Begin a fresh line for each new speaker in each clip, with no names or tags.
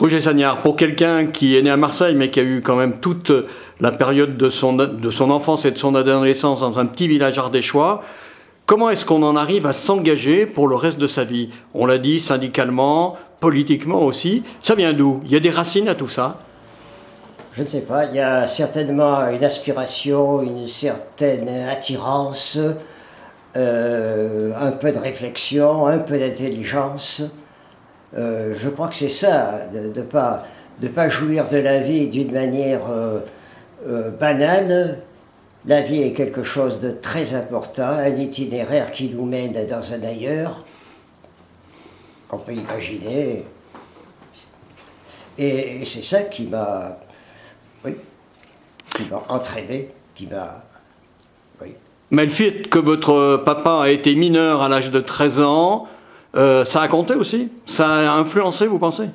Roger Sagnard, pour quelqu'un qui est né à Marseille, mais qui a eu quand même toute la période de son enfance et de son adolescence dans un petit village ardéchois, comment est-ce qu'on en arrive à s'engager pour le reste de sa vie? On l'a dit, syndicalement, politiquement aussi. Ça vient d'où? Il y a des racines à tout ça?
Je ne sais pas, il y a certainement une aspiration, une certaine attirance, un peu de réflexion, un peu d'intelligence. Je crois que c'est ça, de pas jouir de la vie d'une manière banale. La vie est quelque chose de très important, un itinéraire qui nous mène dans un ailleurs qu'on peut imaginer. Et c'est ça qui m'a, oui, qui m'a entraîné, qui m'a, oui.
Mais le fait que votre papa a été mineur à l'âge de 13 ans, ça a compté aussi? Ça a influencé, vous pensez?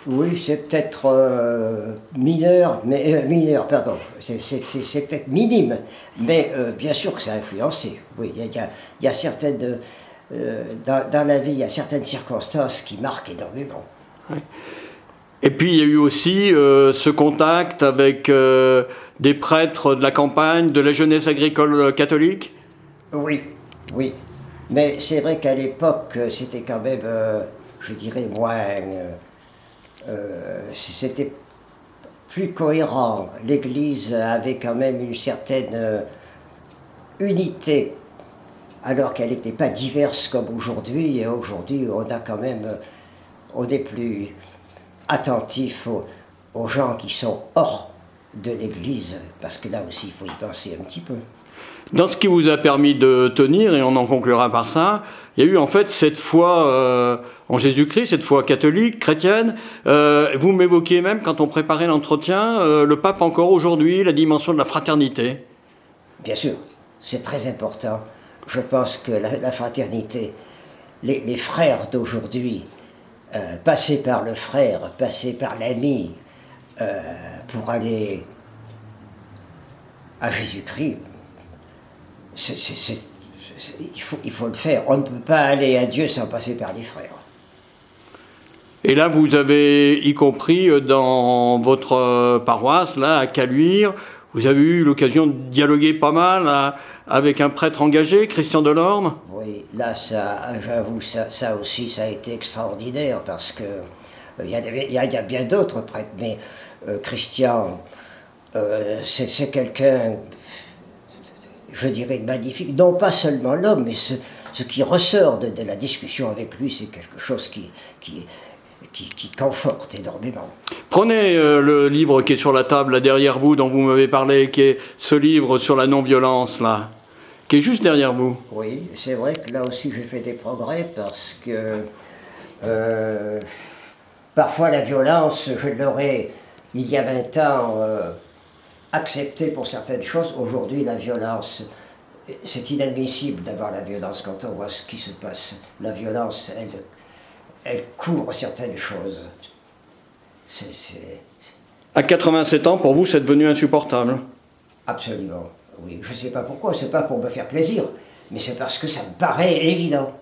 Oui, c'est peut-être mineur, mais pardon, c'est peut-être minime, mais bien sûr que ça a influencé. Oui, il y a certaines, dans la vie, il y a certaines circonstances qui marquent énormément.
Ouais. Et puis il y a eu aussi ce contact avec des prêtres de la campagne, de la jeunesse agricole catholique?
Oui, oui. Mais c'est vrai qu'à l'époque, c'était quand même, je dirais, moins. C'était plus cohérent. L'Église avait quand même une certaine unité, alors qu'elle n'était pas diverse comme aujourd'hui. Et aujourd'hui, on a quand même, on est plus attentif aux gens qui sont hors de l'Église, parce que là aussi, il faut y penser un petit peu.
Dans ce qui vous a permis de tenir, et on en conclura par ça, il y a eu en fait cette foi en Jésus-Christ, cette foi catholique, chrétienne. Vous m'évoquiez même, quand on préparait l'entretien, le pape encore aujourd'hui, la dimension de la fraternité.
Bien sûr, c'est très important. Je pense que la fraternité, les frères d'aujourd'hui, passer par le frère, passer par l'ami, pour aller à Jésus-Christ, il faut le faire. On ne peut pas aller à Dieu sans passer par les frères.
Et là, vous avez, y compris dans votre paroisse, là, à Caluire, vous avez eu l'occasion de dialoguer pas mal avec un prêtre engagé, Christian Delorme.
Oui, là, j'avoue, ça aussi, ça a été extraordinaire, parce que il y a bien d'autres prêtres, mais Christian, c'est quelqu'un, je dirais, magnifique. Non pas seulement l'homme, mais ce qui ressort de la discussion avec lui, c'est quelque chose qui conforte énormément.
Prenez le livre qui est sur la table là derrière vous, dont vous m'avez parlé, qui est ce livre sur la non-violence là, qui est juste derrière vous.
Oui, c'est vrai que là aussi j'ai fait des progrès, parce que parfois la violence, je l'aurais, il y a 20 ans, acceptée pour certaines choses. Aujourd'hui, la violence, c'est inadmissible d'avoir la violence quand on voit ce qui se passe. La violence, elle couvre certaines choses.
À 87 ans, pour vous, c'est devenu insupportable.
Absolument, oui. Je ne sais pas pourquoi, c'est pas pour me faire plaisir, mais c'est parce que ça me paraît évident.